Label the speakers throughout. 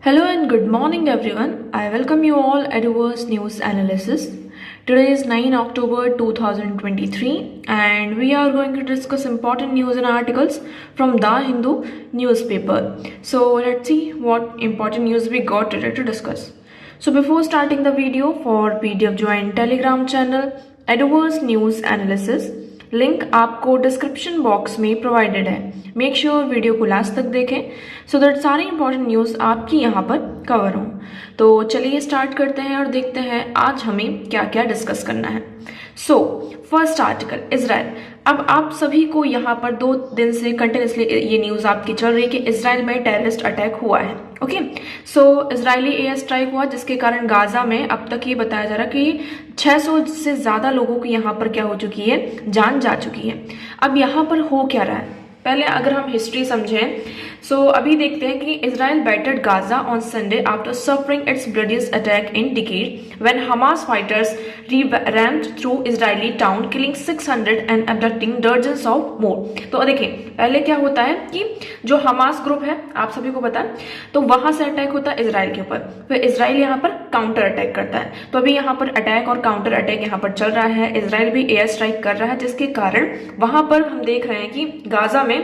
Speaker 1: Hello and good morning everyone. I welcome you all at Eduverse News Analysis. Today is 9 October 2023 and we are going to discuss important news and articles from The Hindu newspaper. So let's see what important news we got today to discuss. So before starting the video, for PDF join Telegram channel Eduverse News Analysis. Link आपको description box में provided है. Make sure video को last तक देखें so that सारी important news आपकी यहाँ पर कवर हों. तो चलिए स्टार्ट करते हैं और देखते हैं आज हमें क्या क्या डिस्कस करना है. So first article Israel. अब आप सभी को यहाँ पर 2 दिन से कंटिन्यूसली ये न्यूज़ आपकी चल रही है कि इजराइल में टेररिस्ट अटैक हुआ है. ओके, सो इजरायली एयर स्ट्राइक हुआ जिसके कारण गाजा में अब तक ये बताया जा रहा है कि 600 से ज़्यादा लोगों की यहाँ पर क्या हो चुकी है, जान जा चुकी है. अब यहाँ पर हो क्या रहा है, पहले अगर हम हिस्ट्री समझें सो अभी देखते हैं कि Israel battered Gaza on Sunday after suffering its bloodiest attack in decade when Hamas fighters rammed through Israeli town killing 600 and abducting dozens of more. तो देखिए पहले क्या होता है कि जो हमास ग्रुप है आप सभी को पता है, तो वहां से अटैक होता है इजराइल के ऊपर, फिर इजराइल यहाँ पर काउंटर अटैक करता है. तो अभी यहाँ पर अटैक और काउंटर अटैक यहाँ पर चल रहा है. इजराइल भी एयर स्ट्राइक कर रहा है जिसके कारण वहां पर हम देख रहे हैं कि गाजा में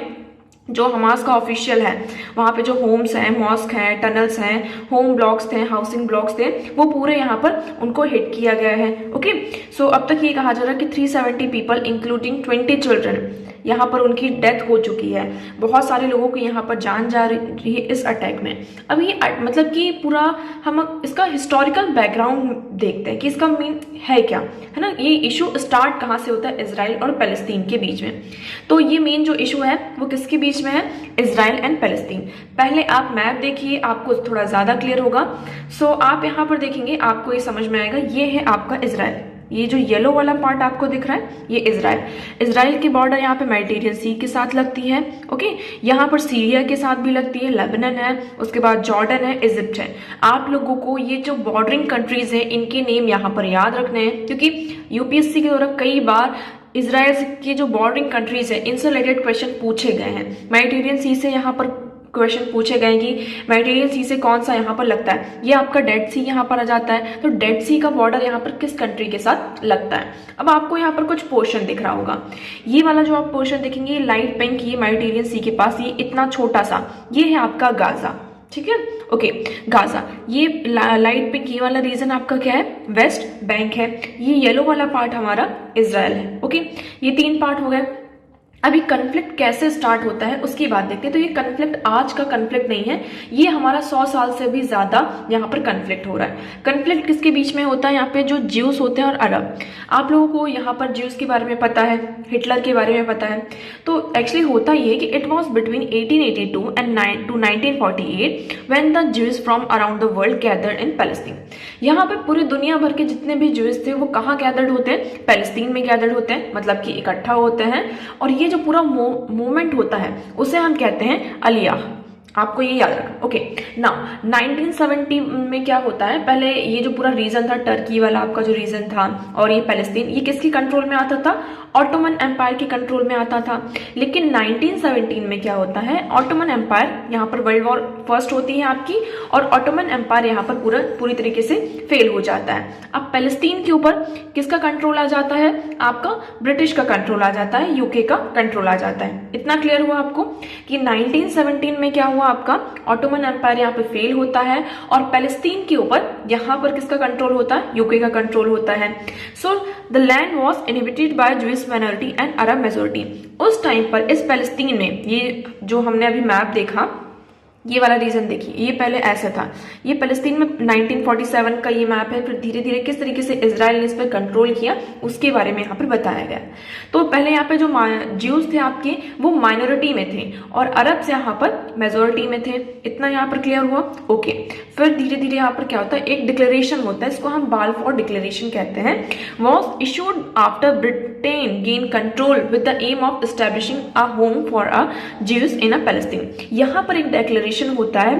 Speaker 1: जो हमास का ऑफिशियल है वहाँ पे जो होम्स हैं, मॉस्क हैं, टनल्स हैं, होम ब्लॉक्स थे, हाउसिंग ब्लॉक्स थे, वो पूरे यहाँ पर उनको हिट किया गया है. ओके, सो अब तक ये कहा जा रहा है कि 370 पीपल इंक्लूडिंग 20 चिल्ड्रन यहाँ पर उनकी डेथ हो चुकी है. बहुत सारे लोगों की यहाँ पर जान जा रही है इस अटैक में. अब ये मतलब कि पूरा हम इसका हिस्टोरिकल बैकग्राउंड देखते हैं कि इसका मीन है क्या, है ना. ये इशू स्टार्ट कहाँ से होता है, इजराइल और पैलेस्टीन के बीच में. तो ये मेन जो इशू है वो किसके बीच में है, इजराइल एंड पैलेस्टीन. पहले आप मैप देखिए, आपको थोड़ा ज्यादा क्लियर होगा. सो आप यहाँ पर देखेंगे आपको ये समझ में आएगा. ये है आपका इजराइल, ये जो येलो वाला पार्ट आपको दिख रहा है ये इजराइल. इजराइल की बॉर्डर यहाँ पे मेडिटेरियन सी के साथ लगती है. ओके, यहाँ पर सीरिया के साथ भी लगती है, लेबनान है, उसके बाद जॉर्डन है, इजिप्ट है. आप लोगों को ये जो बॉर्डरिंग कंट्रीज है इनके नेम यहाँ पर याद रखने हैं क्योंकि यूपीएससी के द्वारा कई बार इजराइल की जो बॉर्डरिंग कंट्रीज है इनसे रिलेटेड क्वेश्चन पूछे गए हैं. मेडिटेरियन सी से यहाँ पर क्वेश्चन पूछे गए कि मेडिटेरियन सी से कौन सा यहाँ पर लगता है, ये आपका डेड सी यहाँ पर आ जाता है. तो डेड सी का बॉर्डर यहाँ पर किस कंट्री के साथ लगता है. अब आपको यहाँ पर कुछ पोर्शन दिख रहा होगा, ये वाला जो आप पोर्शन देखेंगे लाइट पिंक, ये मेडिटेरियन सी के पास ये इतना छोटा सा, ये है आपका गाजा. ठीक है, ओके, गाजा. ये लाइट पिंक ये वाला रीजन आपका क्या है, वेस्ट बैंक है. ये येलो वाला पार्ट हमारा इजराइल है. ओके, ये 3 पार्ट हो गए. अभी कन्फ्लिक्ट कैसे स्टार्ट होता है उसकी बात देखते हैं. तो ये कन्फ्लिक्ट आज का कन्फ्लिक्ट नहीं है, ये हमारा 100 साल से भी ज्यादा यहाँ पर कन्फ्लिक्ट हो रहा है. कन्फ्लिक्ट किसके बीच में होता है, यहाँ पे जो ज्यूस होते हैं और अरब. आप लोगों को यहाँ पर ज्यूस के बारे में पता है, हिटलर के बारे में पता है. तो एक्चुअली होता ये है कि it was between 1882 and 1948 when the juice from around the world gathered in Palestine. यहाँ पे पूरी दुनिया भर के जितने भी ज्यूस थे वो कहाँ गैदर्ड होते हैं, पैलेस्टीन में गैदर्ड होते हैं, मतलब कि इकट्ठा होते हैं. और ये जो पूरा मूवमेंट होता है उसे हम कहते हैं अलिया. आपको ये याद रखना. ओके, नाउ 1970 में क्या होता है, पहले ये जो पूरा रीजन था टर्की वाला आपका जो रीजन था और ये पैलेस्टीन, ये किसकी कंट्रोल में आता था, ऑटोमन एम्पायर के कंट्रोल में आता था. लेकिन 1917 में क्या होता है, ऑटोमन एम्पायर यहाँ पर वर्ल्ड वॉर फर्स्ट होती है आपकी और ऑटोमन एम्पायर यहाँ पर पूरी तरीके से फेल हो जाता है. अब पैलेस्टीन के ऊपर किसका कंट्रोल आ जाता है, आपका ब्रिटिश का कंट्रोल आ जाता है, यूके का कंट्रोल आ जाता है. इतना क्लियर हुआ आपको कि 1917 में क्या हुआ, आपका ऑटोमन एम्पायर यहाँ पे फेल होता है और पैलेस्टीन के ऊपर यहाँ पर किसका कंट्रोल होता है, यूके का कंट्रोल होता है. So the land was inhabited bye Jewish minority and Arab majority. उस टाइम पर इस पैलेस्टीन में, ये जो हमने अभी मैप देखा ये वाला रीजन देखिए, ये पहले ऐसा था. ये पैलेस्टीन में 1947 का ये मैप है. फिर धीरे धीरे किस तरीके से इजराइल ने इस पर कंट्रोल किया उसके बारे में यहाँ पर बताया गया. तो पहले यहाँ पे जो ज्यूज थे आपके वो माइनॉरिटी में थे और अरब्स यहाँ पर मेजोरिटी में थे. इतना यहाँ पर क्लियर हुआ. ओके, फिर धीरे धीरे यहाँ पर क्या होता है, एक डिक्लेरेशन होता है, इसको हम बाल्फोर डिक्लेरेशन कहते हैं. Was issued after Britain gain control with the aim of establishing a home for a Jews in a Palestine. यहाँ पर एक डिक्लेरेशन होता है.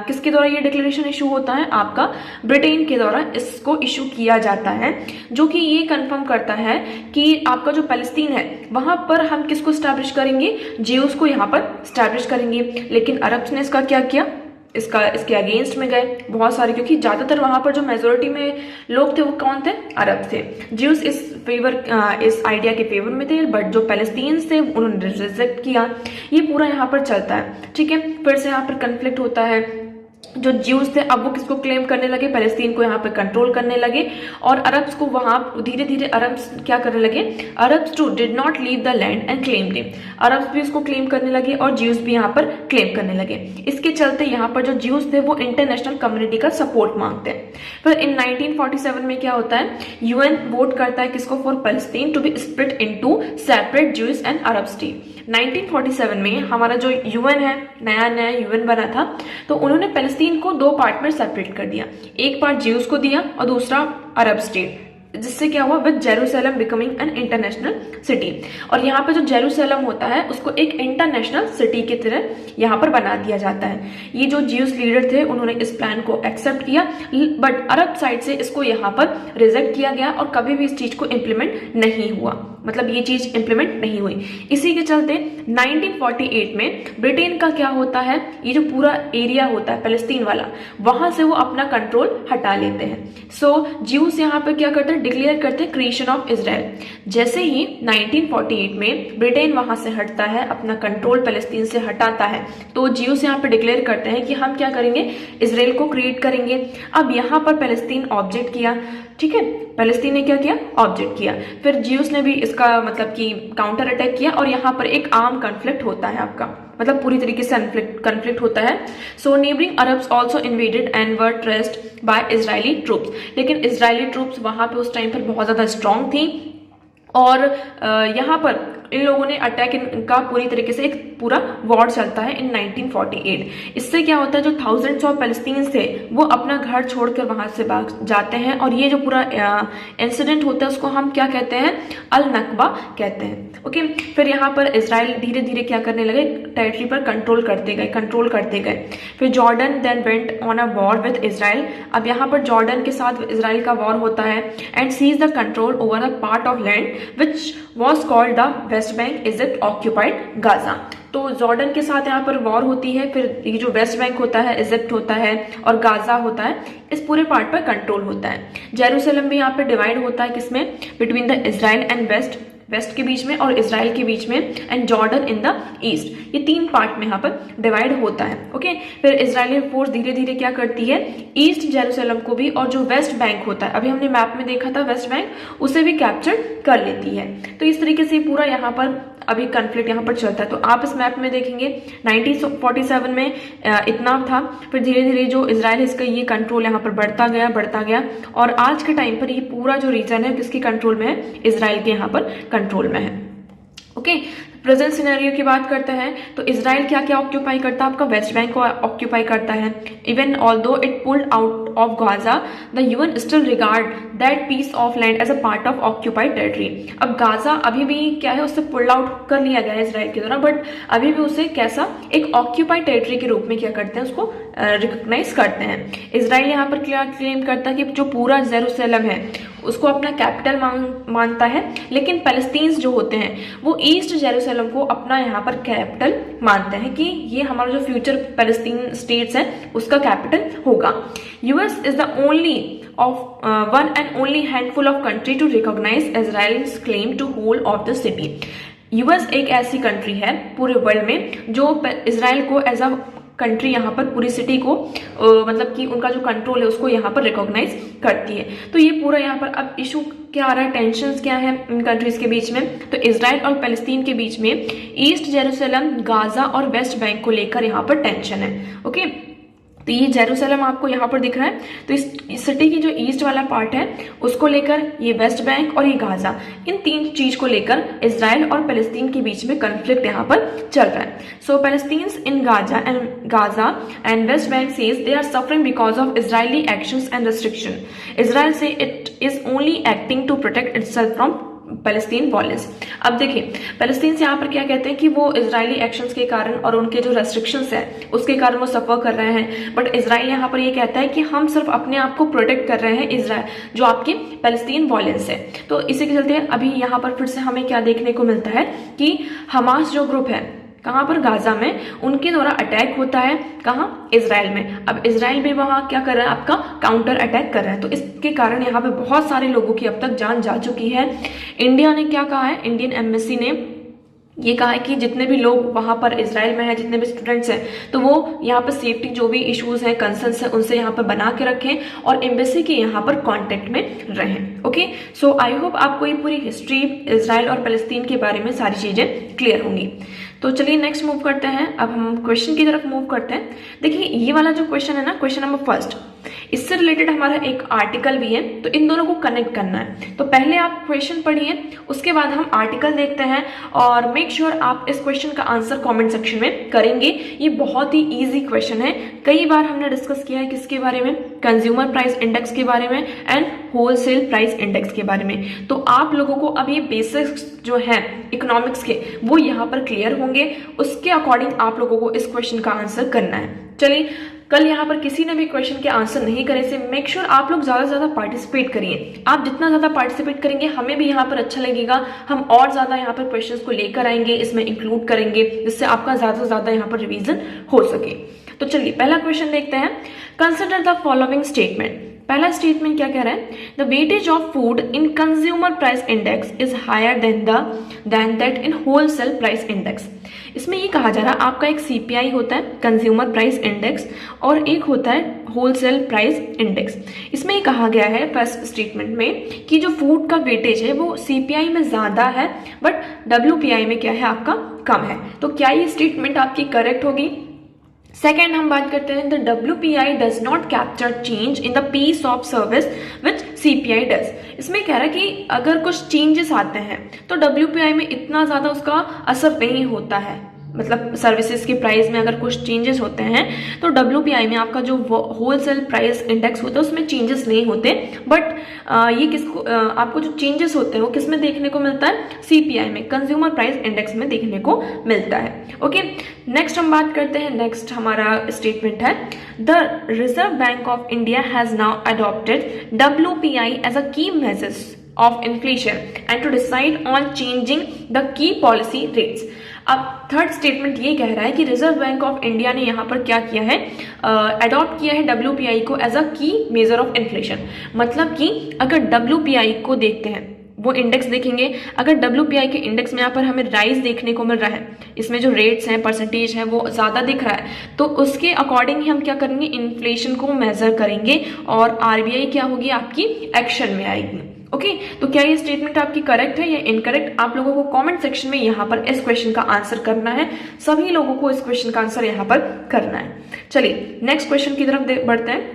Speaker 1: किसके द्वारा ये डिक्लेरेशन इशू होता है, आपका ब्रिटेन के द्वारा इसको इशू किया जाता है, जो कि ये कंफर्म करता है कि आपका जो पैलेस्टीन है वहां पर हम किसको स्टैब्लिश करेंगे, ज्यूज को यहाँ पर स्टैब्लिश करेंगे. लेकिन अरब्स ने इसका क्या किया, इसके अगेंस्ट में गए बहुत सारे, क्योंकि ज्यादातर वहां पर जो मेजोरिटी में लोग थे वो कौन थे, अरब थे। ज्यूज इस आइडिया के फेवर में थे, बट जो पैलेस्टीनियंस थे उन्होंने रिजेक्ट किया। ये पूरा यहाँ पर चलता है, ठीक है। फिर से यहाँ पर कन्फ्लिक्ट होता है। जो ज्यूज थे अब वो किसको क्लेम करने लगे, पैलेस्टीन को यहाँ पे कंट्रोल करने लगे, और अरब्स को वहां धीरे धीरे अरब्स क्या करने लगे, Arabs too did not leave the land and claim it. Arabs भी इसको क्लेम करने लगे और ज्यूज भी यहाँ पर क्लेम करने लगे। इसके चलते यहाँ पर जो ज्यूज थे वो इंटरनेशनल कम्युनिटी का सपोर्ट मांगते हैं। फिर इन 1947 में क्या होता है, यूएन वोट करता है किसको, for Palestine to be split into separate Jews and Arab state. 1947 में हमारा जो यूएन है, नया नया यूएन बना था, तो उन्होंने पैलेस्टीन को दो पार्ट में सेपरेट कर दिया। एक पार्ट ज्यूज को दिया और दूसरा अरब स्टेट, जिससे क्या हुआ, with Jerusalem becoming an international city. और यहाँ पे जो जेरूसलम होता है उसको एक इंटरनेशनल सिटी की तरह यहाँ पर बना दिया जाता है। ये जो ज्यूज लीडर थे उन्होंने इस प्लान को एक्सेप्ट किया, बट अरब साइड से इसको यहाँ पर रिजेक्ट किया गया और कभी भी इस चीज को इम्प्लीमेंट नहीं हुआ, मतलब ये चीज इम्प्लीमेंट नहीं हुई। इसी के चलते 1948 में ब्रिटेन का क्या होता है, ये जो पूरा एरिया होता है पैलेस्टीन वाला, वहां से वो अपना कंट्रोल हटा लेते हैं। सो ज्यूज यहाँ पे क्या करते हैं, डिक्लेयर करते हैं क्रिएशन ऑफ इजराइल। जैसे ही 1948 में ब्रिटेन वहां से हटता है, अपना कंट्रोल पैलेस्टीन से हटाता है, तो ज्यूज यहाँ पे डिक्लेयर करते हैं कि हम क्या करेंगे, इजराइल को क्रिएट करेंगे। अब यहाँ पर पैलेस्टीन ऑब्जेक्ट किया, ठीक है, पैलेस्टीन ने क्या किया, ऑब्जेक्ट किया। फिर ज्यूज ने भी इसका मतलब कि काउंटर अटैक किया और यहाँ पर एक आर्म कन्फ्लिक्ट होता है आपका, मतलब पूरी तरीके से कन्फ्लिक्ट होता है। So neighbouring Arabs also invaded and were traced by Israeli troops. लेकिन इजरायली ट्रूप्स वहां पे उस टाइम पर बहुत ज्यादा स्ट्रांग थी और यहाँ पर इन लोगों ने अटैक इनका पूरी तरीके से एक पूरा वॉर चलता है इन 1948। इससे क्या होता है, जो थाउजेंड्स ऑफ पैलेस्टीनियंस थे वो अपना घर छोड़कर वहां से भाग जाते हैं और ये जो पूरा इंसिडेंट होता है उसको हम क्या कहते हैं, अल नकबा कहते हैं। ओके, फिर यहाँ पर इजराइल धीरे धीरे क्या करने लगे, टेरिटरी पर कंट्रोल करते गए। फिर Jordan then went on a war with Israel. अब यहाँ पर जॉर्डन के साथ इजराइल का वॉर होता है and seize the control over a part of land which was called the West Bank, Egypt occupied Gaza. तो जॉर्डन के साथ यहाँ पर वॉर होती है। फिर ये जो वेस्ट बैंक होता है, इजिप्ट होता है और गाजा होता है, इस पूरे पार्ट पर कंट्रोल होता है। जेरूसलम भी यहाँ पर डिवाइड होता है किसमें, between the Israel and west के बीच में और इजराइल के बीच में, and Jordan in the east. ये तीन पार्ट में यहाँ पर डिवाइड होता है। ओके, फिर इजरायली फोर्स धीरे धीरे क्या करती है, ईस्ट जेरूसलम को भी और जो वेस्ट बैंक होता है, अभी हमने मैप में देखा था वेस्ट बैंक, उसे भी कैप्चर कर लेती है। तो इस तरीके से पूरा यहाँ पर अभी कन्फ्लिक्ट यहाँ पर चलता है। तो आप इस मैप में देखेंगे 1947 में इतना था, फिर धीरे धीरे जो इजराइल है इसका ये कंट्रोल यहाँ पर बढ़ता गया और आज के टाइम पर ये पूरा जो रीजन है किसके कंट्रोल में है, इजराइल के यहाँ पर कंट्रोल में है। ओके, प्रेजेंट सिनेरियो की बात करते हैं तो इजराइल क्या क्या ऑक्यूपाई करता है, आपका वेस्ट बैंक को ऑक्यूपाई करता है। Even although it pulled out of Gaza, the UN still regard that piece of land as a part of occupied territory. अब गाजा अभी भी क्या है, उससे पुल्ड आउट कर लिया गया है इजराइल के द्वारा, बट अभी भी उसे कैसा, एक ऑक्यूपाइड टेरिटरी के रूप में क्या करते हैं, उसको रिकॉग्नाइज करते हैं। इजराइल यहाँ पर क्या क्लेम करता है कि जो पूरा जेरूसलम है उसको अपना कैपिटल मानता है, लेकिन पैलेस्टीन्स जो होते हैं वो ईस्ट जेरूसलम को अपना यहाँ पर कैपिटल मानते हैं कि ये हमारा जो फ्यूचर पैलेस्टीन स्टेट्स है उसका कैपिटल होगा। US is the only of one and only handful of country to recognize Israel's claim to hold of the city। US एक ऐसी कंट्री है पूरे वर्ल्ड में जो इजराइल को एज अ कंट्री यहाँ पर पूरी सिटी को मतलब कि उनका जो कंट्रोल है उसको यहाँ पर रिकॉग्नाइज करती है। तो ये पूरा यहाँ पर अब इशू क्या आ रहा है, टेंशंस क्या है इन कंट्रीज के बीच में, तो इजराइल और पैलेस्टीन के बीच में ईस्ट जेरूसलम, गाजा और वेस्ट बैंक को लेकर यहाँ पर टेंशन है। ओके, तो ये जेरूसलम आपको यहाँ पर दिख रहा है, तो इस सिटी की जो ईस्ट वाला पार्ट है उसको लेकर ये वेस्ट बैंक और ये गाजा, इन तीन चीज को लेकर इजराइल और पैलेस्टीन के बीच में कन्फ्लिक्ट यहाँ पर चल रहा है। So Palestinians in Gaza and West Bank says they are suffering because of Israeli actions and restriction. Israel says it is only acting to protect itself from Palestine violence. अब देखिए पैलेस्टीन यहाँ पर क्या कहते हैं कि वो इजरायली एक्शंस के कारण और उनके जो रेस्ट्रिक्शंस है उसके कारण वो सफर कर रहे हैं, बट इजराइल यहाँ पर ये कहता है कि हम सिर्फ अपने आप को प्रोटेक्ट कर रहे हैं इजराइल जो आपकी पैलेस्टीन वॉयलेंस है। तो इसी के चलते अभी यहाँ पर फिर से हमें क्या देखने को मिलता है कि हमास जो ग्रुप है, कहाँ पर? गाजा में उनके द्वारा अटैक होता है। कहाँ? इजराइल में। अब इजराइल भी वहाँ क्या कर रहा है? आपका काउंटर अटैक कर रहा है। तो इसके कारण यहाँ पे बहुत सारे लोगों की अब तक जान जा चुकी है। इंडिया ने क्या कहा है? इंडियन एम्बेसी ने ये कहा है कि जितने भी लोग वहां पर इजराइल में हैं, जितने भी स्टूडेंट्स हैं, तो वो यहाँ पर सेफ्टी जो भी इश्यूज हैं, कंसर्न्स हैं, उनसे यहाँ पर बना के रखें और एम्बेसी के यहाँ पर कांटेक्ट में रहें। ओके, सो आई होप आपको ये पूरी हिस्ट्री इजराइल और फलस्तीन के बारे में सारी चीजें क्लियर होंगी। तो चलिए नेक्स्ट मूव करते हैं। अब हम क्वेश्चन की तरफ मूव करते हैं। देखिए ये वाला जो क्वेश्चन है ना, क्वेश्चन नंबर फर्स्ट, इससे रिलेटेड हमारा एक आर्टिकल भी है, तो इन दोनों को कनेक्ट करना है। तो पहले आप क्वेश्चन पढ़िए, उसके बाद हम आर्टिकल देखते हैं और मेक श्योर आप इस क्वेश्चन का आंसर कमेंट सेक्शन में करेंगे। ये बहुत ही इजी क्वेश्चन है। कई बार हमने डिस्कस किया है किसके बारे में? कंज्यूमर प्राइस इंडेक्स के बारे में एंड होलसेल प्राइस इंडेक्स के बारे में। तो आप लोगों को अब ये बेसिक्स जो है इकोनॉमिक्स के वो यहाँ पर क्लियर होंगे। उसके अकॉर्डिंग आप लोगों को इस क्वेश्चन का आंसर करना है। चलिए, कल यहाँ पर किसी ने भी क्वेश्चन के आंसर नहीं करे से मेक श्योर आप लोग ज्यादा से ज्यादा पार्टिसिपेट करिए। आप जितना ज्यादा पार्टिसिपेट करेंगे हमें भी यहाँ पर अच्छा लगेगा, हम और ज्यादा यहाँ पर क्वेश्चंस को लेकर आएंगे, इसमें इंक्लूड करेंगे, जिससे आपका ज्यादा से ज्यादा यहाँ पर रिवीजन हो सके। तो चलिए पहला क्वेश्चन देखते हैं। Consider the following statement. पहला स्टेटमेंट क्या कह रहा है? The weightage of food in consumer price index is higher than that in wholesale price index. इसमें ये कहा जा रहा है आपका एक सीपीआई होता है, कंज्यूमर प्राइस इंडेक्स, और एक होता है होलसेल प्राइस इंडेक्स। इसमें ये कहा गया है फर्स्ट स्टेटमेंट में कि जो फूड का वेटेज है वो सीपीआई में ज्यादा है बट डब्ल्यूपीआई में क्या है? आपका कम है। तो क्या ये स्टेटमेंट आपकी करेक्ट होगी? सेकेंड हम बात करते हैं, the WPI does not capture change in the piece of service which CPI does. इसमें कह रहा है कि अगर कुछ चेंजेस आते हैं तो डब्ल्यूपीआई में इतना ज्यादा उसका असर नहीं होता है। मतलब सर्विसेज के प्राइस में अगर कुछ चेंजेस होते हैं तो डब्ल्यूपीआई में आपका जो होलसेल प्राइस इंडेक्स होता है उसमें चेंजेस नहीं होते। बट ये किसको आपको जो चेंजेस होते हैं वो किस में देखने को मिलता है? सीपीआई में, कंज्यूमर प्राइस इंडेक्स में देखने को मिलता है। ओके, नेक्स्ट हम बात करते हैं। नेक्स्ट हमारा स्टेटमेंट है, the Reserve Bank of India has now adopted WPI as a key measures of inflation and to decide on changing the key policy rates। अब थर्ड स्टेटमेंट ये कह रहा है कि रिजर्व बैंक ऑफ इंडिया ने यहाँ पर क्या किया है? अडॉप्ट किया है डब्ल्यूपीआई को एज अ की मेजर ऑफ इन्फ्लेशन। मतलब कि अगर डब्ल्यूपीआई को देखते हैं, वो इंडेक्स देखेंगे, अगर डब्ल्यूपीआई के इंडेक्स में यहाँ पर हमें राइज देखने को मिल रहा है, इसमें जो रेट्स हैं, परसेंटेज है वो ज्यादा दिख रहा है, तो उसके अकॉर्डिंग ही हम क्या करेंगे? इन्फ्लेशन को मेजर करेंगे और आरबीआई क्या होगी? आपकी एक्शन में आएगी। ओके, तो क्या ये स्टेटमेंट आपकी करेक्ट है या इनकरेक्ट? आप लोगों को कमेंट सेक्शन में यहाँ पर इस क्वेश्चन का आंसर करना है। सभी लोगों को इस क्वेश्चन का आंसर यहाँ पर करना है। चलिए नेक्स्ट क्वेश्चन की तरफ बढ़ते हैं।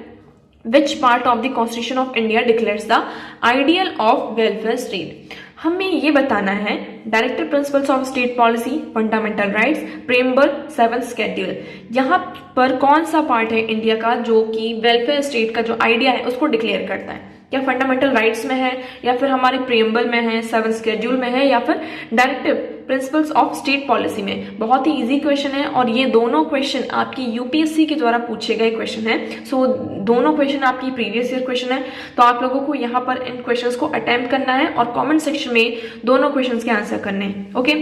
Speaker 1: Which part of the Constitution of India declares the ideal of welfare state? हमें ये बताना है directive principles of state policy, fundamental rights, preamble, 7th schedule. यहाँ पर कौन सा पार्ट है इंडिया का जो कि वेलफेयर स्टेट का जो आइडिया है उसको डिक्लेयर करता है? क्या फंडामेंटल राइट्स में है या फिर हमारे प्रेम्बल में है, 7th शेड्यूल में है, या फिर directive principles of state policy में? बहुत ही इजी क्वेश्चन है और ये दोनों क्वेश्चन आपकी यूपीएससी के द्वारा पूछे गए क्वेश्चन है। सो दोनों क्वेश्चन आपकी प्रीवियस ईयर क्वेश्चन है। तो आप लोगों को यहाँ पर इन क्वेश्चंस को अटेम्प्ट करना है और कमेंट सेक्शन में दोनों क्वेश्चंस के आंसर करने हैं। ओके,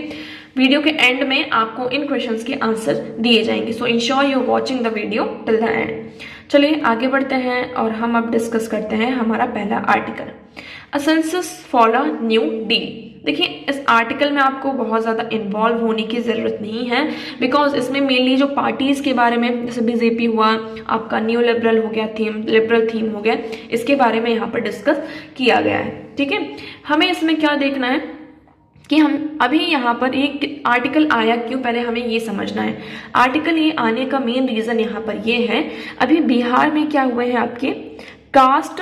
Speaker 1: वीडियो के एंड में आपको इन क्वेश्चंस के आंसर दिए जाएंगे। सो ensure you watching the video till the end. चलिए आगे बढ़ते हैं और हम अब डिस्कस करते हैं हमारा पहला article, a census for a new deal. देखिए इस आर्टिकल में आपको बहुत ज़्यादा इन्वॉल्व होने की ज़रूरत नहीं है, बिकॉज इसमें मेनली जो पार्टीज़ के बारे में, जैसे बीजेपी हुआ, आपका न्यू लिबरल हो गया थीम, लिबरल थीम हो गया, इसके बारे में यहाँ पर डिस्कस किया गया है। ठीक है, हमें इसमें क्या देखना है कि हम अभी यहाँ पर एक आर्टिकल आया क्यों, पहले हमें ये समझना है। आर्टिकल ये आने का मेन रीज़न यहाँ पर ये है, अभी बिहार में क्या हुए हैं आपके कास्ट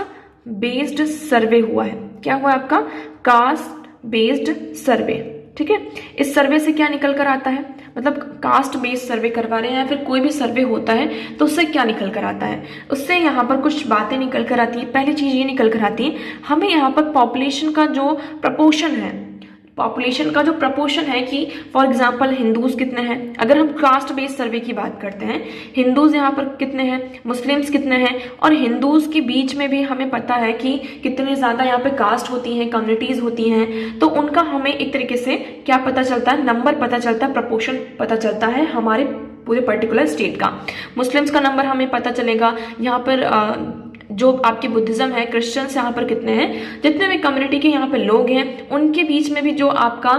Speaker 1: बेस्ड सर्वे हुआ है। क्या हुआ है आपका? कास्ट बेस्ड सर्वे। ठीक है, इस सर्वे से क्या निकल कर आता है? मतलब कास्ट बेस्ड सर्वे करवा रहे हैं या फिर कोई भी सर्वे होता है तो उससे क्या निकल कर आता है? उससे यहाँ पर कुछ बातें निकल कर आती है। पहली चीज ये निकल कर आती है, हमें यहाँ पर पॉपुलेशन का जो प्रपोर्शन है, पॉपुलेशन का जो प्रपोर्शन है कि फॉर एग्जांपल हिंदूज कितने हैं, अगर हम कास्ट बेस्ड सर्वे की बात करते हैं, हिंदूज यहाँ पर कितने हैं, मुस्लिम्स कितने हैं, और हिंदूज के बीच में भी हमें पता है कि कितने ज़्यादा यहाँ पे कास्ट होती हैं, कम्युनिटीज़ होती हैं, तो उनका हमें एक तरीके से क्या पता चलता है, नंबर पता चलता है, प्रपोर्शन पता चलता है हमारे पूरे पर्टिकुलर स्टेट का। मुस्लिम्स का नंबर हमें पता चलेगा, यहाँ पर जो आपकी बुद्धिज्म है, क्रिश्चियंस यहाँ पर कितने हैं, जितने भी कम्युनिटी के यहाँ पे लोग हैं उनके बीच में भी जो आपका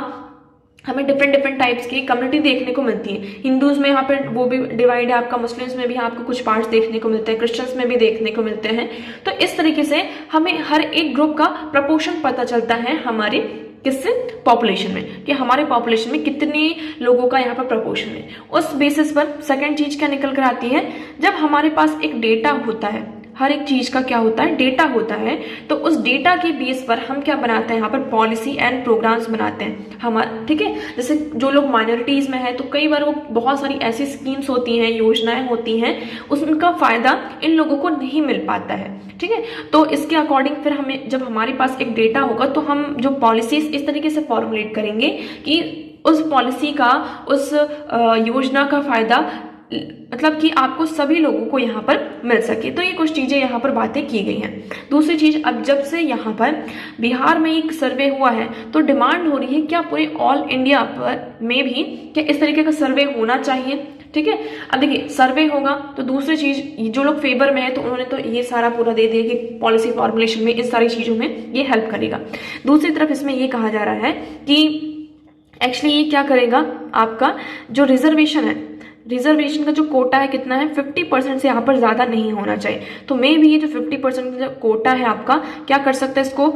Speaker 1: हमें डिफरेंट डिफरेंट टाइप्स की कम्युनिटी देखने को मिलती है। हिंदूज में यहाँ पे वो भी डिवाइड है आपका, मुस्लिम्स में भी आपको कुछ पार्ट्स देखने को मिलते हैं, क्रिश्चियंस में भी देखने को मिलते हैं। तो इस तरीके से हमें हर एक ग्रुप का प्रपोर्शन पता चलता है हमारे किससे, पॉपुलेशन में, कि हमारे पॉपुलेशन में कितने लोगों का यहाँ पर प्रपोर्शन है। उस बेसिस पर सेकंड चीज क्या निकल कर आती है, जब हमारे पास एक डेटा होता है, हर एक चीज का क्या होता है, डेटा होता है, तो उस डेटा के बेस पर हम क्या बनाते हैं, यहाँ पर पॉलिसी एंड प्रोग्राम्स बनाते हैं हमारे, ठीक है। जैसे जो लोग माइनॉरिटीज में है तो कई बार वो बहुत सारी ऐसी स्कीम्स होती हैं, योजनाएं होती हैं, उनका फायदा इन लोगों को नहीं मिल पाता है, ठीक है। तो इसके अकॉर्डिंग फिर हमें, जब हमारे पास एक डेटा होगा तो हम जो पॉलिसीज इस तरीके से फॉर्मुलेट करेंगे कि उस पॉलिसी का, उस योजना का फायदा मतलब कि आपको सभी लोगों को यहाँ पर मिल सके। तो ये कुछ चीजें यहाँ पर बातें की गई हैं। दूसरी चीज, अब जब से यहाँ पर बिहार में एक सर्वे हुआ है तो डिमांड हो रही है क्या पूरे ऑल इंडिया पर में भी क्या इस तरीके का सर्वे होना चाहिए, ठीक है। अब देखिए सर्वे होगा तो दूसरी चीज, जो लोग फेवर में है तो उन्होंने तो ये सारा पूरा दे दिया कि पॉलिसी फॉर्मुलेशन में इस सारी चीजों में ये हेल्प करेगा। दूसरी तरफ इसमें ये कहा जा रहा है कि एक्चुअली ये क्या करेगा, आपका जो रिजर्वेशन है, रिजर्वेशन का जो कोटा है कितना है, 50% से यहाँ पर ज्यादा नहीं होना चाहिए। तो मे भी ये जो 50% का कोटा है आपका क्या कर सकता है, इसको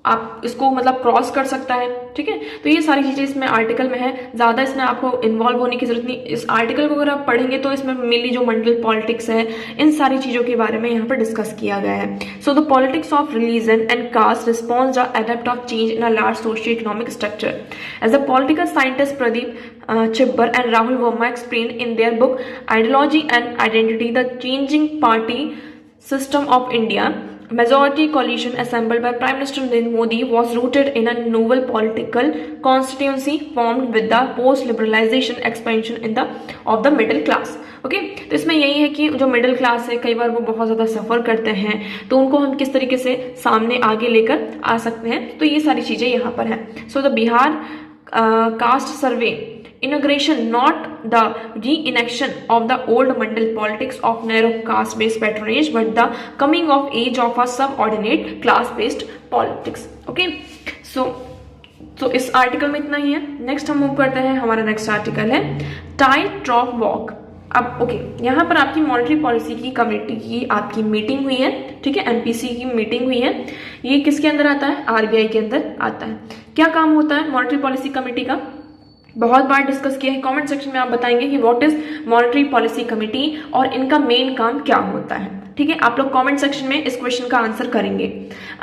Speaker 1: आप इसको मतलब क्रॉस कर सकता है, ठीक है। तो ये सारी चीजें इसमें आर्टिकल में है, ज्यादा इसमें आपको इन्वॉल्व होने की जरूरत नहीं। इस आर्टिकल को अगर आप पढ़ेंगे तो इसमें मेनली जो मंडल पॉलिटिक्स है, इन सारी चीजों के बारे में यहाँ पर डिस्कस किया गया है। So the politics of religion and caste response the adept of change in a large socio economic structure as a political scientist Pradeep Chibbar and Rahul Verma explained in their book Ideology and Identity, the Changing Party System of India. Majority coalition assembled by Prime Minister Narendra Modi was rooted in a novel political constituency formed with the post-liberalization expansion in the of the middle class. Okay तो इसमें यही है कि जो middle class है कई बार वो बहुत ज़्यादा सफ़र करते हैं, तो उनको हम किस तरीके से सामने आगे लेकर आ सकते हैं, तो ये सारी चीज़ें यहाँ पर हैं। So the Bihar cast survey inauguration, not the reenaction of the old Mandal politics of narrow caste-based patronage, but the coming of age of a subordinate class-based politics. Okay, so इस आर्टिकल में इतना ही है। नेक्स्ट हम move करते हैं, हमारा next article है tight ट्रॉप walk. अब ओके यहाँ पर आपकी मॉनेटरी पॉलिसी की कमेटी की आपकी मीटिंग हुई है, ठीक है, एमपीसी की मीटिंग हुई है। ये किसके अंदर आता है, आरबीआई के अंदर आता है। क्या काम होता है मॉनेटरी पॉलिसी कमेटी का, बहुत बार डिस्कस किया है। कमेंट सेक्शन में आप बताएंगे कि what is monetary policy committee और इनका मेन काम क्या होता है, ठीक है। आप लोग कमेंट सेक्शन में इस क्वेश्चन का आंसर करेंगे।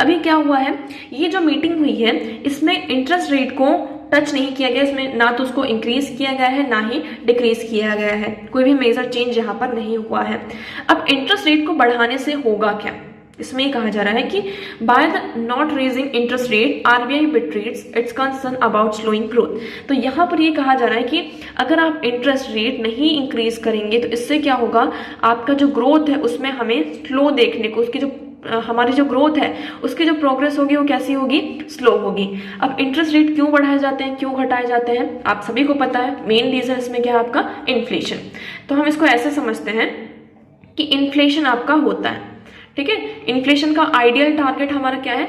Speaker 1: अभी क्या हुआ है, ये जो मीटिंग हुई है इसमें इंटरेस्ट रेट को टच नहीं किया गया, इसमें ना तो उसको इंक्रीज किया गया है ना ही डिक्रीज किया गया है, कोई भी मेजर चेंज यहाँ पर नहीं हुआ है। अब इंटरेस्ट रेट को बढ़ाने से होगा क्या, इसमें ये कहा जा रहा है कि by the not raising interest rate RBI betrays its concern about slowing growth. तो यहाँ पर ये कहा जा रहा है कि अगर आप इंटरेस्ट रेट नहीं इंक्रीज करेंगे तो इससे क्या होगा, आपका जो ग्रोथ है उसमें हमें स्लो देखने को, उसकी जो हमारी जो ग्रोथ है उसकी जो प्रोग्रेस होगी वो कैसी होगी, स्लो होगी। अब इंटरेस्ट रेट क्यों बढ़ाए जाते हैं, क्यों घटाए जाते हैं, आप सभी को पता है। मेन रीजन इसमें क्या है आपका, इन्फ्लेशन। तो हम इसको ऐसे समझते हैं कि इन्फ्लेशन आपका होता है, ठीक है। इन्फ्लेशन का आइडियल टारगेट हमारा क्या है,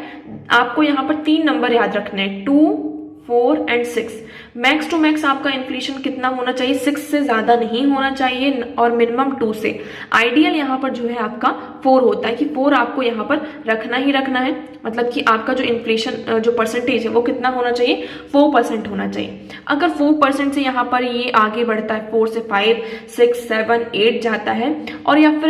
Speaker 1: आपको यहाँ पर 3 नंबर याद रखने हैं, 2, 4 एंड 6। मैक्स टू मैक्स आपका इन्फ्लेशन कितना होना चाहिए, 6 से ज्यादा नहीं होना चाहिए और मिनिमम 2 से। आइडियल यहाँ पर जो है आपका 4 होता है कि 4 आपको यहाँ पर रखना ही रखना है, मतलब कि आपका जो इन्फ्लेशन जो परसेंटेज है वो कितना होना चाहिए, 4% होना चाहिए। अगर 4% से यहाँ पर ये आगे बढ़ता है, 4 से 5, 6, 7, 8 जाता है और या फिर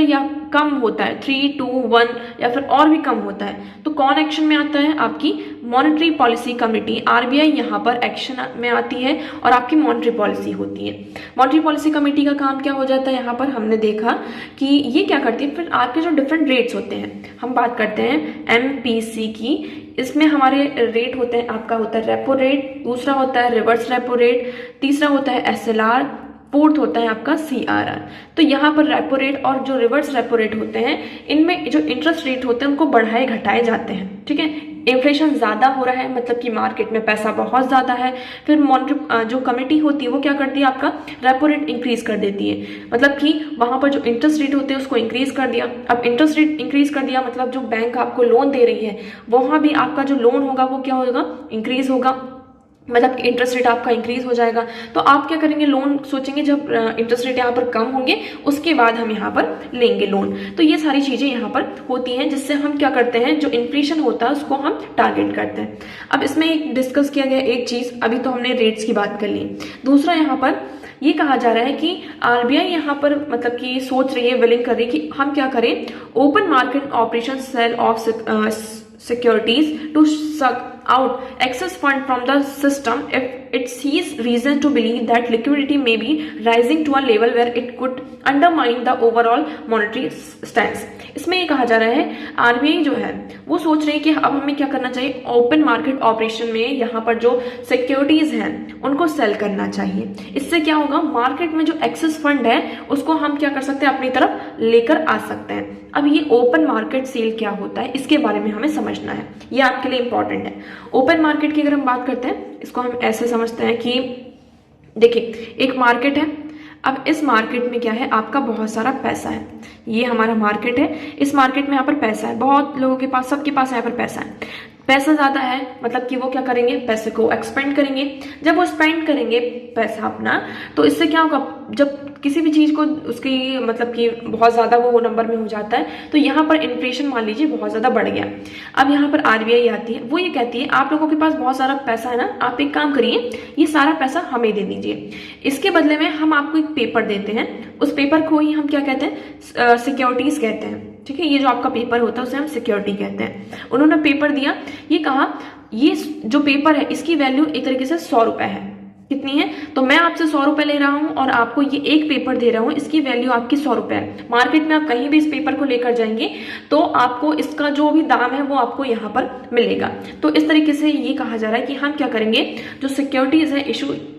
Speaker 1: कम होता है 3, 2, 1 या फिर और भी कम होता है, तो कौन एक्शन में आता है? आपकी मॉनेटरी पॉलिसी कमेटी आरबीआई यहाँ पर एक्शन में आती है और आपकी मॉनेटरी पॉलिसी होती है। मॉनेटरी पॉलिसी कमेटी का काम क्या हो जाता है? यहाँ पर हमने देखा कि ये क्या करती है, फिर आपके जो डिफरेंट रेट्स होते हैं, हम बात करते हैं एमपीसी की, इसमें हमारे रेट होते हैं, आपका होता है रेपो रेट, दूसरा होता है रिवर्स रेपो रेट, तीसरा होता है एसएलआर, फोर्थ होता है आपका सीआरआर। तो यहाँ पर रेपो रेट और जो रिवर्स रेपो रेट होते हैं, इनमें जो इंटरेस्ट रेट होते हैं उनको बढ़ाए घटाए जाते हैं, ठीक है। इन्फ्लेशन ज़्यादा हो रहा है, मतलब कि मार्केट में पैसा बहुत ज़्यादा है, फिर मॉनेटरी जो कमेटी होती है वो क्या करती है? आपका रेपो रेट इंक्रीज कर देती है, मतलब कि वहाँ पर जो इंटरेस्ट रेट होते हैं उसको इंक्रीज कर दिया। अब इंटरेस्ट रेट इंक्रीज कर दिया मतलब जो बैंक आपको लोन दे रही है वहाँ भी आपका जो लोन होगा वो क्या होगा? इंक्रीज होगा, मतलब इंटरेस्ट रेट आपका इंक्रीज हो जाएगा। तो आप क्या करेंगे? लोन सोचेंगे जब इंटरेस्ट रेट यहाँ पर कम होंगे उसके बाद हम यहाँ पर लेंगे लोन। तो ये सारी चीजें यहाँ पर होती हैं जिससे हम क्या करते हैं, जो इन्फ्लेशन होता है उसको हम टारगेट करते हैं। अब इसमें एक डिस्कस किया गया एक चीज, अभी तो हमने रेट्स की बात कर ली, दूसरा यहाँ पर ये कहा जा रहा है कि आरबीआई यहाँ पर मतलब कि सोच रही है, विलिंग कर रही है कि हम क्या करें, open market operation sale of securities to suck out excess fund from the system if it sees reason to believe that liquidity may be rising to a level where it could undermine the overall monetary stance। इसमें ये कहा जा रहा है RBI जो है वो सोच रही है कि अब हमें क्या करना चाहिए, ओपन मार्केट ऑपरेशन में यहाँ पर जो सिक्योरिटीज हैं उनको सेल करना चाहिए। इससे क्या होगा, मार्केट में जो एक्सेस फंड है उसको हम क्या कर सकते हैं, अपनी तरफ लेकर आ सकते हैं। अब ये ओपन मार्केट सेल क्या होता है इसके बारे में हमें समझना है, ये आपके लिए इंपॉर्टेंट है। ओपन मार्केट की अगर हम बात करते हैं, इसको हम ऐसे समझते हैं कि देखिए एक मार्केट है, अब इस मार्केट में क्या है, आपका बहुत सारा पैसा है, ये हमारा मार्केट है, इस मार्केट में यहाँ पर पैसा है, बहुत लोगों के पास, सबके पास यहाँ पर पैसा है, पैसा ज्यादा है, मतलब कि वो क्या करेंगे, पैसे को एक्सपेंड करेंगे। जब वो स्पेंड करेंगे पैसा अपना, तो इससे क्या होगा, जब किसी भी चीज को उसकी मतलब कि बहुत ज्यादा वो नंबर में हो जाता है, तो यहाँ पर इन्फ्लेशन मान लीजिए बहुत ज्यादा बढ़ गया। अब यहाँ पर आरबीआई आती है, वो ये कहती है आप लोगों के पास बहुत सारा पैसा है ना, आप एक काम करिए, ये सारा पैसा हमें दे दीजिए, इसके बदले में हम आपको एक पेपर देते हैं, उस पेपर को ही हम क्या कहते हैं, सिक्योरिटीज कहते हैं, ठीक है। ये जो आपका पेपर होता है उसे हम सिक्योरिटी कहते हैं। उन्होंने पेपर दिया, ये कहा ये जो पेपर है इसकी वैल्यू एक तरीके से 100 रुपए है, कितनी है, तो मैं आपसे 100 रुपए ले रहा हूं और आपको ये एक पेपर दे रहा हूं, इसकी वैल्यू आपकी 100 रुपए है। मार्केट में आप कहीं भी इस पेपर को लेकर जाएंगे तो आपको इसका जो भी दाम है वो आपको यहाँ पर मिलेगा। तो इस तरीके से ये कहा जा रहा है कि हम क्या करेंगे, जो सिक्योरिटीज है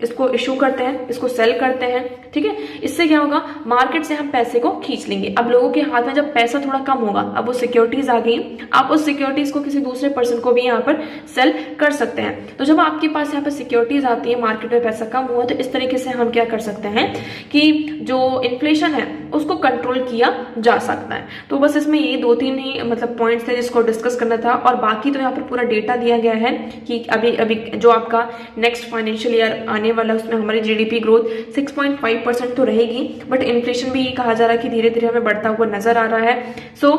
Speaker 1: इसको इशू करते हैं, इसको सेल करते हैं, ठीक है। इससे क्या होगा, मार्केट से हम पैसे को खींच लेंगे। अब लोगों के हाथ में जब पैसा थोड़ा कम होगा, अब वो सिक्योरिटीज आ गई, आप उस सिक्योरिटीज को किसी दूसरे पर्सन को भी यहाँ पर सेल कर सकते हैं। तो जब आपके पास यहाँ पर सिक्योरिटीज आती है, मार्केट में पैसा कम हुआ, तो इस तरीके से हम क्या कर सकते हैं कि जो इन्फ्लेशन है उसको कंट्रोल किया जा सकता है। तो बस इसमें ये 2-3 ही मतलब पॉइंट्स थे जिसको डिस्कस करना था, और बाकी तो यहाँ पर पूरा डेटा दिया गया है कि अभी जो आपका नेक्स्ट फाइनेंशियल ईयर आने वाला है उसमें हमारी जीडीपी ग्रोथ 6.5% तो रहेगी, बट इन्फ्लेशन भी कहा जा रहा है कि धीरे धीरे हमें बढ़ता हुआ नजर आ रहा है। सो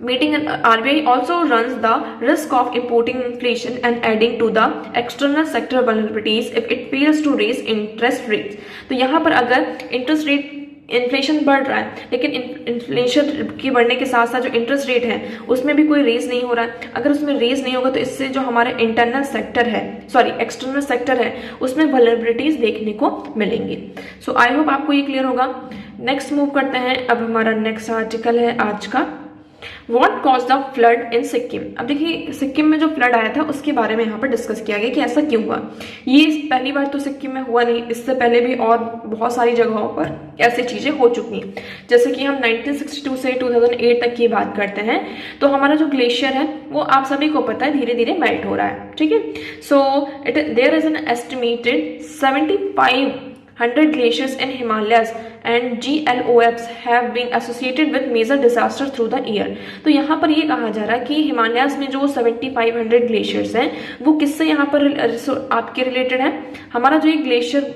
Speaker 1: meeting RBI also runs the risk of importing inflation and adding to the external sector vulnerabilities if it fails to raise interest rates। तो यहाँ पर अगर इंटरेस्ट रेट, इन्फ्लेशन बढ़ रहा है लेकिन इन्फ्लेशन के बढ़ने के साथ साथ जो इंटरेस्ट रेट है उसमें भी कोई रेज नहीं हो रहा है, अगर उसमें रेज नहीं होगा तो इससे जो हमारा इंटरनल सेक्टर है, सॉरी एक्सटर्नल सेक्टर है, उसमें वल्नरेबिलिटीज देखने को मिलेंगी। सो आई होप आपको ये क्लियर होगा। नेक्स्ट मूव करते हैं, अब हमारा नेक्स्ट आर्टिकल है आज का, What caused the flood in Sikkim. अब देखिए सिक्किम में जो फ्लड आया था उसके बारे में यहाँ पर डिस्कस किया गया कि ऐसा क्यों हुआ। ये पहली बार तो सिक्किम में हुआ नहीं, इससे पहले भी और बहुत सारी जगहों पर ऐसी चीजें हो चुकी हैं। जैसे कि हम 1962 से 2008 तक की बात करते हैं, तो हमारा जो ग्लेशियर है वो आप सभी को पता है धीरे धीरे मेल्ट हो रहा है, ठीक है। So there is an estimated 7,500 glaciers in Himalayas and GLOFs have been associated with major disasters through the year। तो यहाँ पर ये कहा जा रहा है कि हिमालयाज में जो 7,500 ग्लेशियर्स हैं वो किससे यहाँ पर आपके रिलेटेड है, हमारा जो ये ग्लेशियर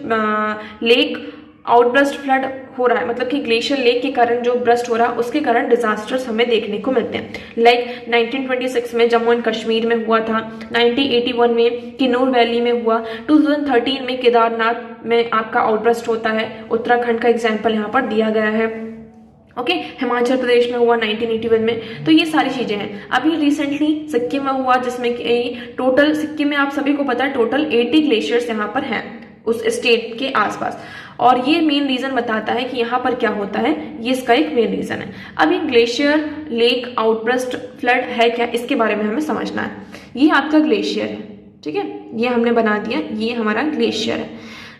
Speaker 1: लेक आउटब्रस्ट फ्लड हो रहा है, मतलब कि ग्लेशियर लेक के कारण जो ब्रस्ट हो रहा है उसके कारण डिजास्टर्स हमें देखने को मिलते हैं। लाइक 1926 में जम्मू एंड कश्मीर में हुआ था, 1981 में किन्नौर वैली में हुआ, 2013 में केदारनाथ में आपका आउटब्रस्ट होता है, उत्तराखंड का एग्जाम्पल यहाँ पर दिया गया है, ओके हिमाचल प्रदेश में हुआ 1981 में। तो ये सारी चीजें हैं। अभी रिसेंटली सिक्किम में हुआ, जिसमें कि टोटल सिक्किम में आप सभी को पता है टोटल 80 ग्लेशियर्स यहाँ पर हैं उस स्टेट के आसपास। और ये मेन रीजन बताता है कि यहाँ पर क्या होता है, ये इसका एक मेन रीजन है। अब ये ग्लेशियर लेक आउटबर्स्ट फ्लड है क्या, इसके बारे में हमें समझना है। ये आपका ग्लेशियर है, ठीक है, ये हमने बना दिया, ये हमारा ग्लेशियर है,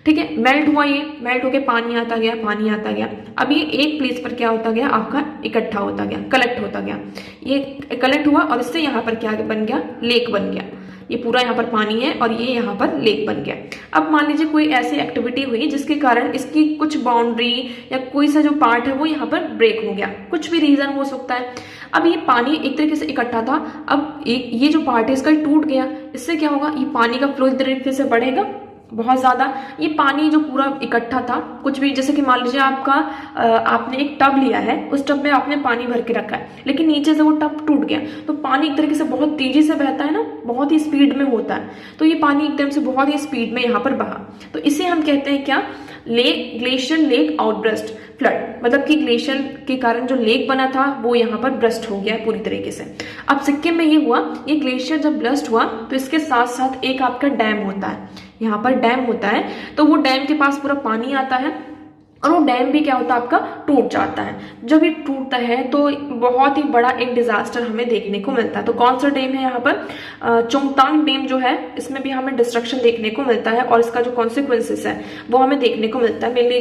Speaker 1: ठीक है। मेल्ट हुआ, ये मेल्ट होके पानी आता गया, पानी आता गया। अब ये एक प्लेस पर क्या होता गया, आपका इकट्ठा होता गया, कलेक्ट होता गया। ये कलेक्ट हुआ और इससे यहाँ पर क्या बन गया, लेक बन गया। ये पूरा यहाँ पर पानी है और ये यहाँ पर लेक बन गया। अब मान लीजिए कोई ऐसी एक्टिविटी हुई जिसके कारण इसकी कुछ बाउंड्री या कोई सा जो पार्ट है वो यहाँ पर ब्रेक हो गया, कुछ भी रीजन हो सकता है। अब ये पानी एक तरीके से इकट्ठा था, अब ये जो पार्ट है इसका टूट गया। इससे क्या होगा, ये पानी का फ्लो इस तरीके से बढ़ेगा बहुत ज्यादा। ये पानी जो पूरा इकट्ठा था, कुछ भी जैसे कि मान लीजिए आपने एक टब लिया है, उस टब में आपने पानी भर के रखा है, लेकिन नीचे से वो टब टूट गया, तो पानी एक तरीके से बहुत तेजी से बहता है ना, बहुत ही स्पीड में होता है। तो ये पानी एकदम से बहुत ही स्पीड में यहाँ पर बहा, तो इसे हम कहते हैं क्या, ग्लेशियर लेक आउटब्रस्ट फ्लड। मतलब कि ग्लेशियर के कारण जो लेक बना था वो यहाँ पर ब्रस्ट हो गया पूरी तरीके से। अब सिक्किम में ये हुआ, ये ग्लेशियर जब ब्रस्ट हुआ तो इसके साथ साथ एक आपका डैम होता है, यहाँ पर डैम होता है। तो वो डैम के पास पूरा पानी आता है और वो डैम भी क्या होता है आपका, टूट जाता है। जब ये टूटता है तो बहुत ही बड़ा एक डिजास्टर हमें देखने को मिलता है। तो कौन सा डैम है यहाँ पर, चोंगतांग डैम जो है, इसमें भी हमें डिस्ट्रक्शन देखने को मिलता है और इसका जो कॉन्सिक्वेंसेस है वो हमें देखने को मिलता है। मेनली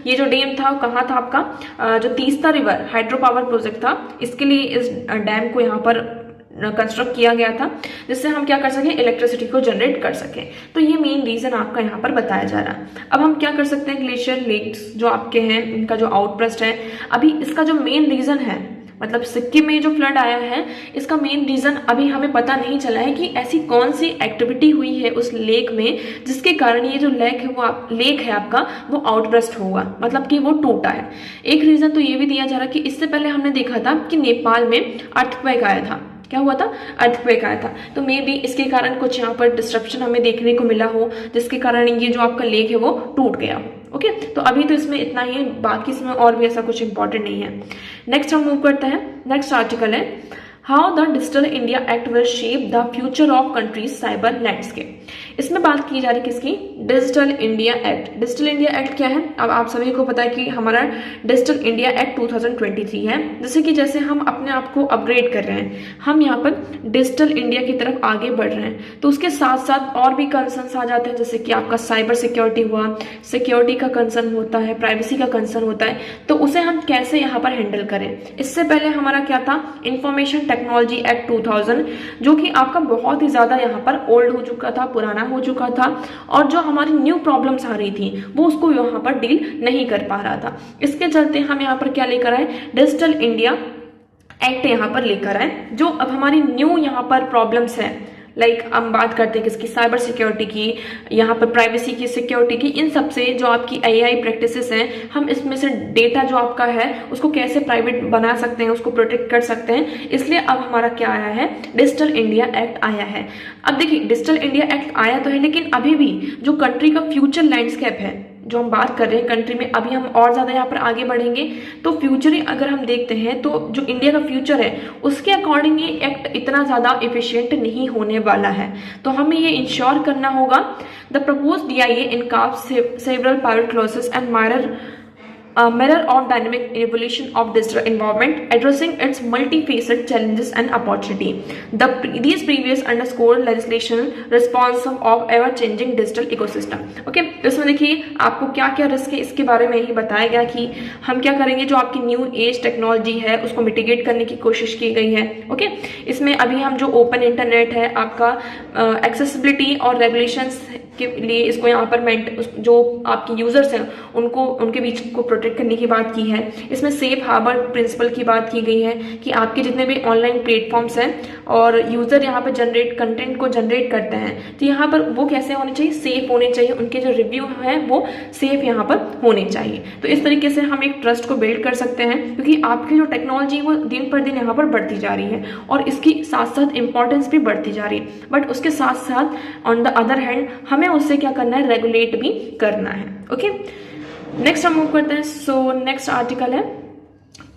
Speaker 1: ये जो डैम था कहाँ था आपका, जो Teesta river hydro power project था, इसके लिए इस डैम को यहाँ पर कंस्ट्रक्ट किया गया था, जिससे हम क्या कर सकें, इलेक्ट्रिसिटी को जनरेट कर सकें। तो ये मेन रीजन आपका यहाँ पर बताया जा रहा है। अब हम क्या कर सकते हैं, ग्लेशियर लेक्स जो आपके हैं, इनका जो आउटब्रस्ट है, अभी इसका जो मेन रीजन है, मतलब सिक्किम में जो फ्लड आया है, इसका मेन रीजन अभी हमें पता नहीं चला है कि ऐसी कौन सी एक्टिविटी हुई है उस लेक में जिसके कारण ये जो लेक है आपका वो आउटब्रस्ट हुआ, मतलब कि वो टूटा है। एक रीजन तो ये भी दिया जा रहा है कि इससे पहले हमने देखा था कि नेपाल में अर्थक्वेक आया था। क्या हुआ था, अर्थक्वेक आया था। तो मे बी इसके कारण कुछ यहाँ पर डिस्ट्रप्शन हमें देखने को मिला हो, जिसके कारण ये जो आपका लेक है वो टूट गया हो। ओके, तो अभी तो इसमें इतना ही है, बाकी इसमें और भी ऐसा कुछ इंपॉर्टेंट नहीं है। नेक्स्ट हम मूव करते हैं, नेक्स्ट आर्टिकल है how the digital India act will shape the future of countries cyber landscape. इसमें बात की जा रही है किसकी, digital India act. Digital India act क्या है, अब आप सभी को पता है कि हमारा डिजिटल इंडिया एक्ट 2023 है। जैसे हम अपने आप को अपग्रेड कर रहे हैं, हम यहाँ पर डिजिटल इंडिया की तरफ आगे बढ़ रहे हैं, तो उसके साथ साथ और भी कंसर्न्स आ जाते हैं, जैसे कि आपका साइबर सिक्योरिटी हुआ, सिक्योरिटी का कंसर्न होता है, प्राइवेसी का कंसर्न होता है, तो उसे हम कैसे यहाँ पर हैंडल करें। इससे पहले हमारा क्या था, इंफॉर्मेशन टेक्नोलॉजी एक्ट 2000, जो कि आपका बहुत ही ज्यादा यहाँ पर ओल्ड हो चुका था, पुराना हो चुका था, और जो हमारी न्यू प्रॉब्लम्स आ रही थी वो उसको यहाँ पर डील नहीं कर पा रहा था। इसके चलते हम यहाँ पर क्या लेकर आए, डिजिटल इंडिया एक्ट यहाँ पर लेकर आए, जो अब हमारी न्यू यहाँ पर प्रॉब्लम्स है, लाइक हम बात करते हैं किसकी, साइबर सिक्योरिटी की, यहाँ पर प्राइवेसी की, सिक्योरिटी की, इन सब से जो आपकी AI प्रैक्टिसेस हैं, हम इसमें से डेटा जो आपका है उसको कैसे प्राइवेट बना सकते हैं, उसको प्रोटेक्ट कर सकते हैं। इसलिए अब हमारा क्या आया है, डिजिटल इंडिया एक्ट आया है। अब देखिए डिजिटल इंडिया एक्ट आया तो है, लेकिन अभी भी जो कंट्री का फ्यूचर लैंडस्केप है, जो हम बात कर रहे हैं कंट्री में, अभी हम और ज्यादा यहाँ पर आगे बढ़ेंगे। तो फ्यूचर अगर हम देखते हैं तो जो इंडिया का फ्यूचर है उसके अकॉर्डिंग ये एक्ट इतना ज्यादा एफिशिएंट नहीं होने वाला है। तो हमें ये इंश्योर करना होगा the propose DIA incurs several private clauses and mirror of dynamic evolution of digital environment, addressing its multifaceted challenges and opportunity. These previous underscore legislation responsive of ever-changing digital ecosystem. Okay, तो इसमें देखिए आपको क्या क्या risk है इसके बारे में ही बताया गया कि हम क्या करेंगे, जो आपकी न्यू एज टेक्नोलॉजी है उसको मिटिगेट करने की कोशिश की गई है। ओके, इसमें अभी हम जो ओपन इंटरनेट है आपका, एक्सेसिबिलिटी और रेगुलेशंस के लिए इसको यहाँ पर जो आपके यूजर्स हैं उनके बीच को प्रोटेक्ट करने की बात की है। इसमें सेफ हार्बर प्रिंसिपल की बात की गई है कि आपके जितने भी ऑनलाइन प्लेटफॉर्म्स हैं और यूजर यहाँ पर कंटेंट को जनरेट करते हैं, तो यहाँ पर वो कैसे होने चाहिए, सेफ होने चाहिए, उनके जो रिव्यू हैं वो सेफ यहाँ पर होने चाहिए। तो इस तरीके से हम एक ट्रस्ट को बिल्ड कर सकते हैं, क्योंकि आपकी जो टेक्नोलॉजी वो दिन पर दिन यहाँ पर बढ़ती जा रही है और इसकी साथ साथ इंपॉर्टेंस भी बढ़ती जा रही है। बट उसके साथ साथ ऑन द अदर हैंड हमें उससे क्या करना है, रेगुलेट भी करना है। ओके, नेक्स्ट हम मूव करते हैं। सो नेक्स्ट आर्टिकल है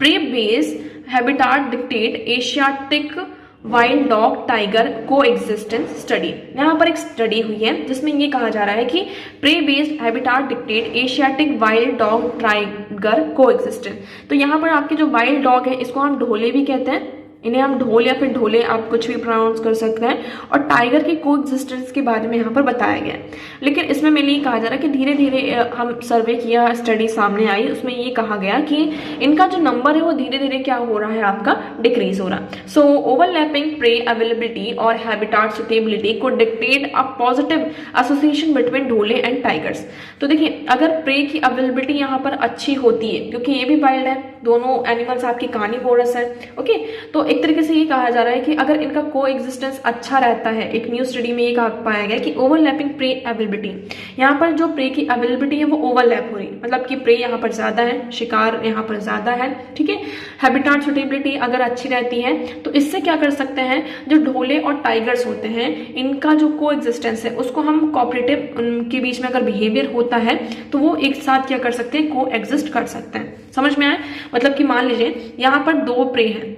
Speaker 1: prey based habitat dictate Asiatic wild dog tiger coexistence study. यहाँ पर एक स्टडी हुई है जिसमें ये कहा जा रहा है कि prey based habitat dictate Asiatic wild dog tiger coexistence. तो यहाँ पर आपके जो वाइल्ड डॉग है इसको हम ढोले भी कहते हैं, इन्हें हम ढोल या फिर ढोले आप कुछ भी प्रोनाउंस कर सकते हैं, और टाइगर की को एग्जिस्टेंस के बारे में यहाँ पर बताया गया है। लेकिन इसमें मेनली कहा जा रहा है कि धीरे धीरे हम सर्वे किया, स्टडी सामने आई, उसमें ये कहा गया कि इनका जो नंबर है वो धीरे धीरे क्या हो रहा है, आपका डिक्रीज हो रहा है। सो ओवरलैपिंग प्रे अवेलेबिलिटी और हैबिटाट सुटेबिलिटी को dictate a positive association between Dhole and tigers. तो देखिए अगर प्रे की अवेलेबिलिटी यहाँ पर अच्छी होती है, क्योंकि ये भी वाइल्ड है, दोनों एनिमल्स आपकी कार्निवोरस है, ओके, तो एक तरीके से ये कहा जा रहा है कि अगर इनका को एग्जिस्टेंस अच्छा रहता है, एक न्यू स्टडी में ये कहा पाया गया कि ओवरलैपिंग प्रे अवेलेबिलिटी, यहाँ पर जो प्रे की अवेलेबिलिटी है वो ओवरलैप हो रही है, मतलब कि प्रे यहाँ पर ज्यादा है, शिकार यहाँ पर ज्यादा है, ठीक है। हैबिटाट सुटेबिलिटी अगर अच्छी रहती है तो इससे क्या कर सकते हैं, जो ढोले और टाइगर्स होते हैं इनका जो को एग्जिस्टेंस है उसको हम कोऑपरेटिव, उनके बीच में अगर बिहेवियर होता है तो वो एक साथ क्या कर सकते हैं, को एग्जिस्ट कर सकते हैं। समझ में आए, मतलब कि मान लीजिए यहाँ पर दो प्रे हैं,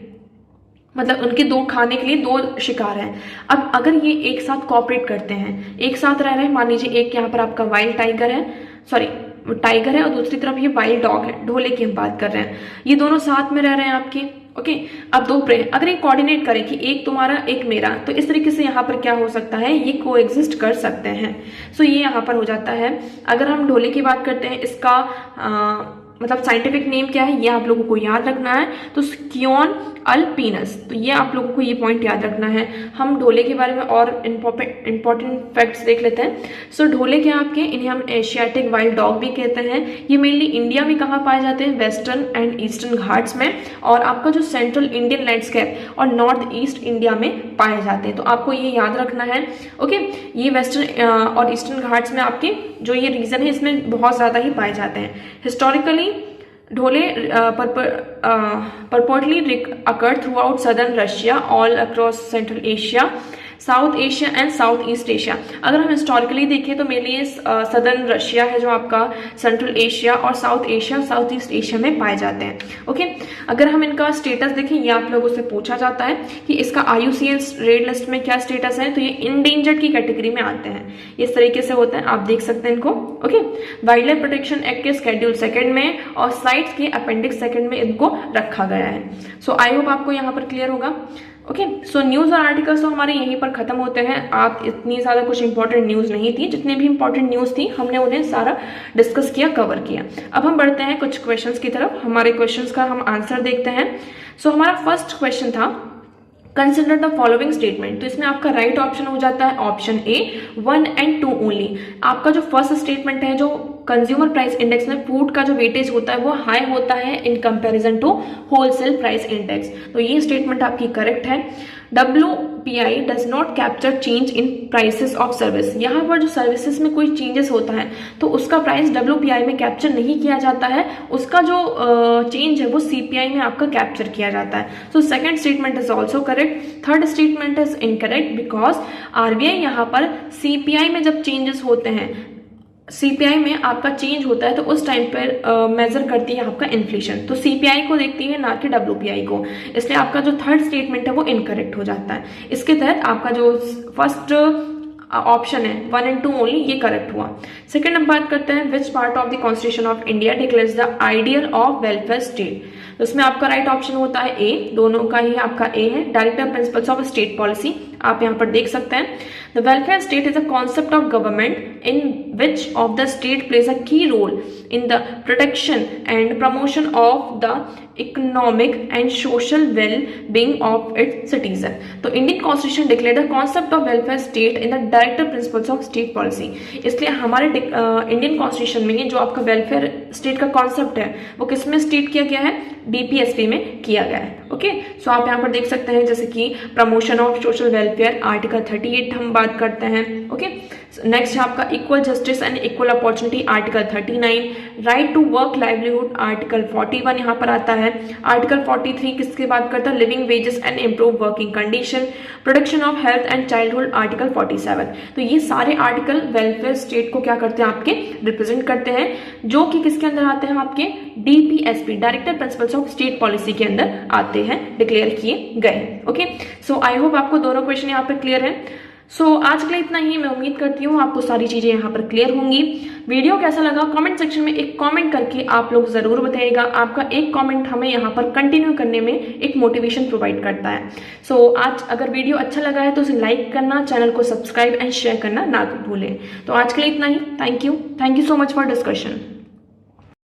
Speaker 1: मतलब उनके दो खाने के लिए दो शिकार हैं। अब अगर ये एक साथ कोऑपरेट करते हैं, एक साथ रह रहे हैं, मान लीजिए एक यहाँ पर आपका वाइल्ड टाइगर है, सॉरी टाइगर है, और दूसरी तरफ ये वाइल्ड डॉग है, ढोले की हम बात कर रहे हैं, ये दोनों साथ में रह रहे हैं आपके, ओके। अब दो प्रे अगर ये कोऑर्डिनेट करें कि एक तुम्हारा एक मेरा, तो इस तरीके से यहाँ पर क्या हो सकता है, ये को एग्जिस्ट कर सकते हैं। सो ये यहाँ पर हो जाता है। अगर हम ढोले की बात करते हैं, इसका मतलब साइंटिफिक नेम क्या है ये आप लोगों को याद रखना है, तो स्कियोन अल्पिनस, तो ये आप लोगों को ये पॉइंट याद रखना है। हम ढोले के बारे में और इंपॉर्टेंट फैक्ट्स देख लेते हैं। सो ढोले क्या आपके, इन्हें हम एशियाटिक वाइल्ड डॉग भी कहते हैं। ये मेनली इंडिया में कहाँ पाए जाते हैं, वेस्टर्न एंड ईस्टर्न घाट्स में, और आपका जो सेंट्रल इंडियन लैंडस्केप और नॉर्थ ईस्ट इंडिया में पाए जाते हैं, तो आपको ये याद रखना है, ओके। ये वेस्टर्न और ईस्टर्न घाट्स में आपके जो ये रीजन है इसमें बहुत ज्यादा ही पाए जाते हैं। Historically Dhole purportedly occurred throughout southern Russia, all across Central Asia, south Asia and south east Asia. अगर हम हिस्टोरिकली देखें तो मेनली सदर्न रशिया है जो आपका, सेंट्रल एशिया और south Asia, south east Asia में पाए जाते हैं, ओके। अगर हम इनका स्टेटस देखें, ये आप लोगों से पूछा जाता है कि इसका IUCN रेड लिस्ट में क्या स्टेटस है, तो ये इंडेंजर्ड की कैटेगरी में आते हैं। इस तरीके से होता है, आप देख सकते हैं इनको, okay. Wild life protection act के शेड्यूल 2 में और साइट्स के अपेंडिक्स 2 में इनको रखा गया है। सो आई होप आपको यहाँ पर क्लियर होगा, ओके। सो न्यूज़ और आर्टिकल्स तो हमारे यहीं पर खत्म होते हैं। आप इतनी ज़्यादा कुछ इंपॉर्टेंट न्यूज़ नहीं थी, जितने भी इंपॉर्टेंट न्यूज़ थी हमने उन्हें सारा डिस्कस किया, कवर किया। अब हम बढ़ते हैं कुछ क्वेश्चंस की तरफ, हमारे क्वेश्चंस का हम आंसर देखते हैं। सो हमारा फर्स्ट क्वेश्चन था कंसिडर द फॉलोइंग स्टेटमेंट, तो इसमें आपका राइट ऑप्शन हो जाता है ऑप्शन ए 1 and 2 ओनली। आपका जो फर्स्ट स्टेटमेंट है, जो कंज्यूमर प्राइस इंडेक्स में फूड का जो वेटेज होता है वो हाई होता है in comparison to wholesale price index, तो ये स्टेटमेंट आपकी करेक्ट है। WPI does not capture change in prices of service, यहाँ पर जो सर्विसेज में कोई चेंजेस होता है तो उसका प्राइस WPI में कैप्चर नहीं किया जाता है, उसका जो चेंज है वो CPI में आपका कैप्चर किया जाता है। So second statement is also correct. Third statement is incorrect because RBI यहाँ पर CPI में जब चेंजेस होते हैं, CPI में आपका चेंज होता है तो उस टाइम पर मेजर करती है आपका इन्फ्लेशन, तो CPI को देखती है ना कि WPI को, इसलिए आपका जो थर्ड स्टेटमेंट है वो इनकरेक्ट हो जाता है। इसके तहत आपका जो फर्स्ट ऑप्शन है 1 and 2 ओनली, ये करेक्ट हुआ। सेकंड हम बात करते हैं which part of the constitution of India declares the ideal of welfare state, तो उसमें आपका राइट ऑप्शन होता है ए, दोनों का ही आपका ए है, directive principles of state policy, आप यहाँ पर देख सकते हैं। The welfare state is a concept of government in which of the state plays a की role in the protection and promotion of the economic and social well-being of its citizen, तो Indian constitution declare the concept of welfare state in the directive principles of state policy, इसलिए हमारे Indian constitution में जो आपका welfare state का concept है वो किस में स्टेट किया गया है, DPSP में किया गया है, ओके। सो आप यहाँ पर देख सकते हैं जैसे कि promotion of social welfare, article 38 हम बात करते हैं, ओके। नेक्स्ट है आपका equal justice and equal opportunity article 39, right to work livelihood article 41 यहाँ पर आता है। आर्टिकल 43 किसकी बात करता है, living wages and improve working condition, protection of health and childhood article 47। तो ये सारे आर्टिकल वेलफेयर स्टेट को क्या करते हैं, आपके रिप्रेजेंट करते हैं, जो कि किसके अंदर आते हैं, आपके DPSP director principles of state policy के अंदर आते हैं, डिक्लेयर किए गए। ओके, सो आई होप आपको दोनों क्वेश्चन यहाँ पे क्लियर है। सो आज के लिए इतना ही। मैं उम्मीद करती हूँ आपको सारी चीजें यहाँ पर क्लियर होंगी। वीडियो कैसा लगा कमेंट सेक्शन में एक कमेंट करके आप लोग जरूर बताइएगा। आपका एक कमेंट हमें यहाँ पर कंटिन्यू करने में एक मोटिवेशन प्रोवाइड करता है। सो आज अगर वीडियो अच्छा लगा है तो उसे लाइक करना, चैनल को सब्सक्राइब एंड शेयर करना ना भूलें। तो आज के लिए इतना ही। Thank you so much for discussion.